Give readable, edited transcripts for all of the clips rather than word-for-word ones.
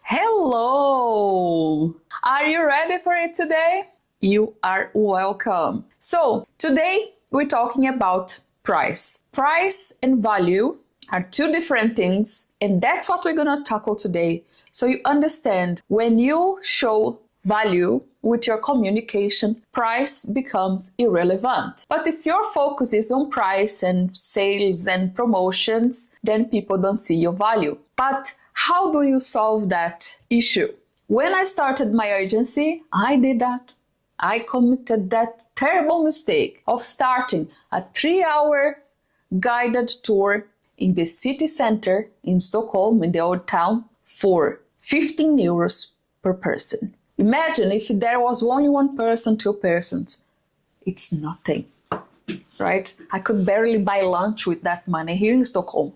Hello! Are you ready for it today? You are welcome. So, today we're talking about price. Price and value are two different things, and that's what we're gonna tackle today. So you understand when you show value with your communication, price becomes irrelevant. But if your focus is on price and sales and promotions, then people don't see your value. But how do you solve that issue? When I started my agency, I did that. I committed that terrible mistake of starting a 3-hour guided tour in the city center in Stockholm, in the old town, for 15 euros per person. Imagine if there was only one person, 2 persons. It's nothing, right? I could barely buy lunch with that money here in Stockholm.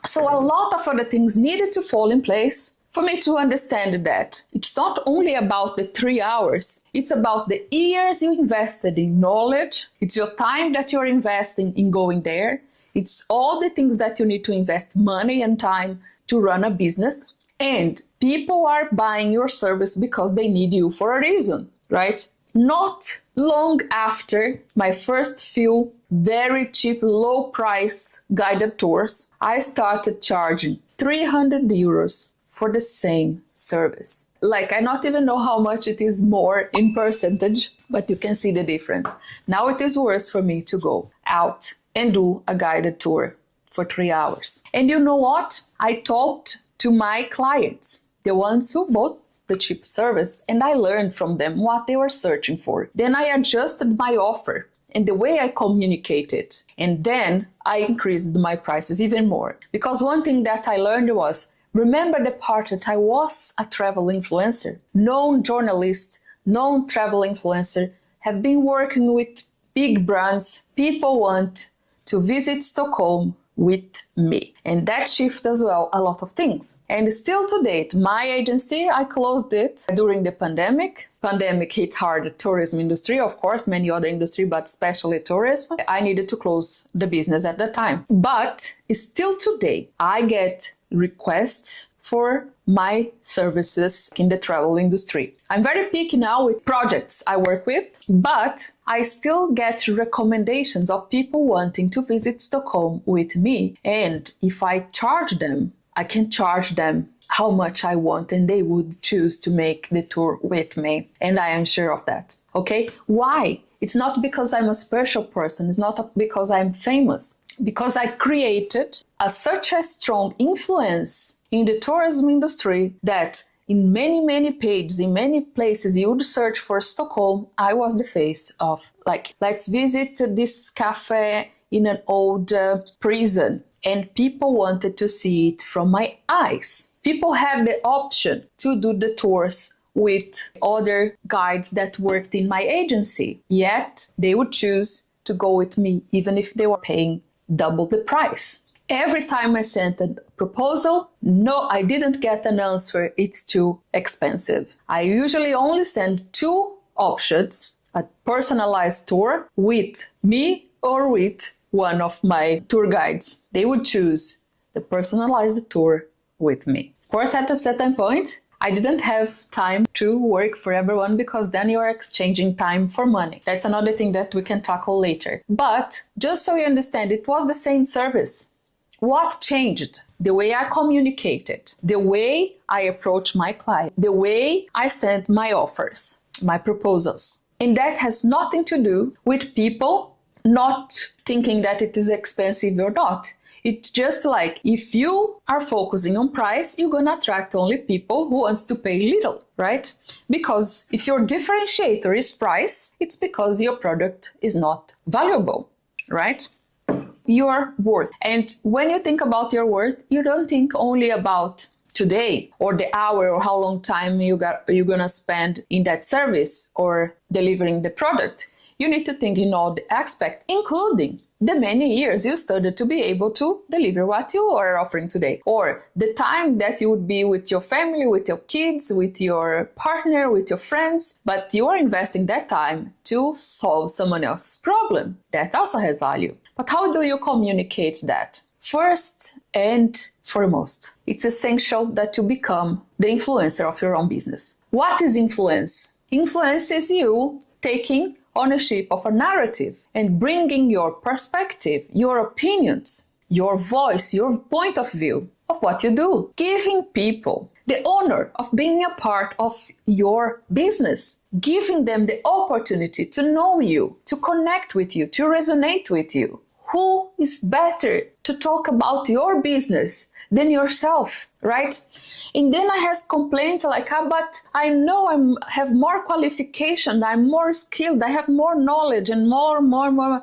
So a lot of other things needed to fall in place for me to understand that it's not only about the 3 hours, it's about the years you invested in knowledge, it's your time that you're investing in going there, it's all the things that you need to invest money and time to run a business, and people are buying your service because they need you for a reason, right? Not long after my first few very cheap, low price guided tours, I started charging 300 euros for the same service. Like, I not even know how much it is more in percentage, but you can see the difference. Now it is worse for me to go out and do a guided tour for 3 hours. And you know what? I talked to my clients, the ones who bought the cheap service, and I learned from them what they were searching for. Then I adjusted my offer and the way I communicated, and then I increased my prices even more. Because one thing that I learned was, remember the part that I was a travel influencer. Known journalist, known travel influencer, have been working with big brands. People want to visit Stockholm with me. And that shifted as well a lot of things. And still to date, my agency, I closed it during the pandemic. Pandemic hit hard the tourism industry, of course, many other industry, but especially tourism. I needed to close the business at that time. But still today, I get requests for my services in the travel industry. I'm very picky now with projects I work with, but I still get recommendations of people wanting to visit Stockholm with me. And if I charge them, I can charge them how much I want, and they would choose to make the tour with me. And I am sure of that. Okay? Why? It's not because I'm a special person. It's not because I'm famous. Because I created such a strong influence in the tourism industry that in many pages, in many places, you would search for Stockholm. I was the face of, like, let's visit this cafe in an old prison. And people wanted to see it from my eyes. People had the option to do the tours with other guides that worked in my agency. Yet they would choose to go with me, even if they were paying double the price. Every time I sent a proposal, no, I didn't get an answer. It's too expensive. I usually only send 2 options, a personalized tour with me or with one of my tour guides. They would choose the personalized tour with me. Of course, at a certain point, I didn't have time to work for everyone, because then you are exchanging time for money. That's another thing that we can tackle later. But just so you understand, it was the same service. What changed? The way I communicated, the way I approached my client, the way I sent my offers, my proposals. And that has nothing to do with people not thinking that it is expensive or not. It's just like, if you are focusing on price, you're gonna attract only people who wants to pay little, right? Because if your differentiator is price, it's because your product is not valuable, right? Your worth. And when you think about your worth, you don't think only about today or the hour or how long time you're gonna spend in that service or delivering the product. You need to think in all the aspects, including the many years you studied to be able to deliver what you are offering today, or the time that you would be with your family, with your kids, with your partner, with your friends, but you are investing that time to solve someone else's problem. That also has value. But how do you communicate that? First and foremost, it's essential that you become the influencer of your own business. What is influence? Influence is you taking ownership of a narrative and bringing your perspective, your opinions, your voice, your point of view of what you do. Giving people the honor of being a part of your business, giving them the opportunity to know you, to connect with you, to resonate with you. Who is better to talk about your business than yourself, right? And then I have complaints like, but I know I have more qualification, I'm more skilled, I have more knowledge and more,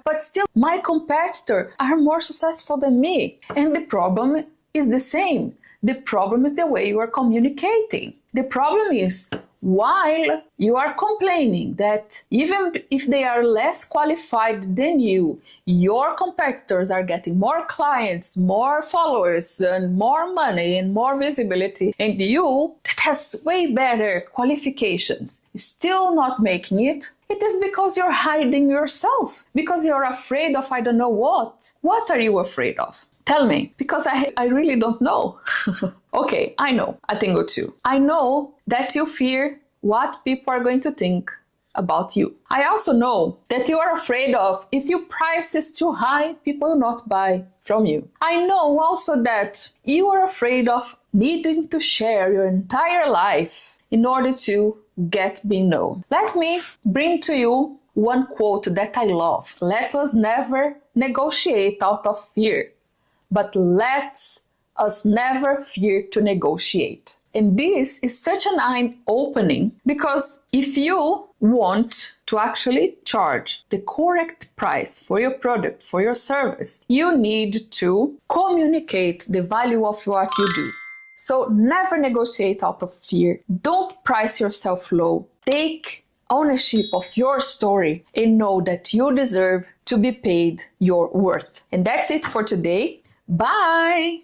but still my competitors are more successful than me. And the problem is the same. The problem is the way you are communicating. The problem is, while you are complaining that even if they are less qualified than you, your competitors are getting more clients, more followers, and more money and more visibility, and you, that has way better qualifications, still not making it, it is because you're hiding yourself, because you're afraid of I don't know what. What are you afraid of? Tell me, because I really don't know. Okay, I know, I think or two. I know that you fear what people are going to think about you. I also know that you are afraid of if your price is too high, people will not buy from you. I know also that you are afraid of needing to share your entire life in order to get being known. Let me bring to you one quote that I love. Let us never negotiate out of fear, but let's us never fear to negotiate. And this is such an eye-opening, because if you want to actually charge the correct price for your product, for your service, you need to communicate the value of what you do. So never negotiate out of fear. Don't price yourself low. Take ownership of your story and know that you deserve to be paid your worth. And that's it for today. Bye!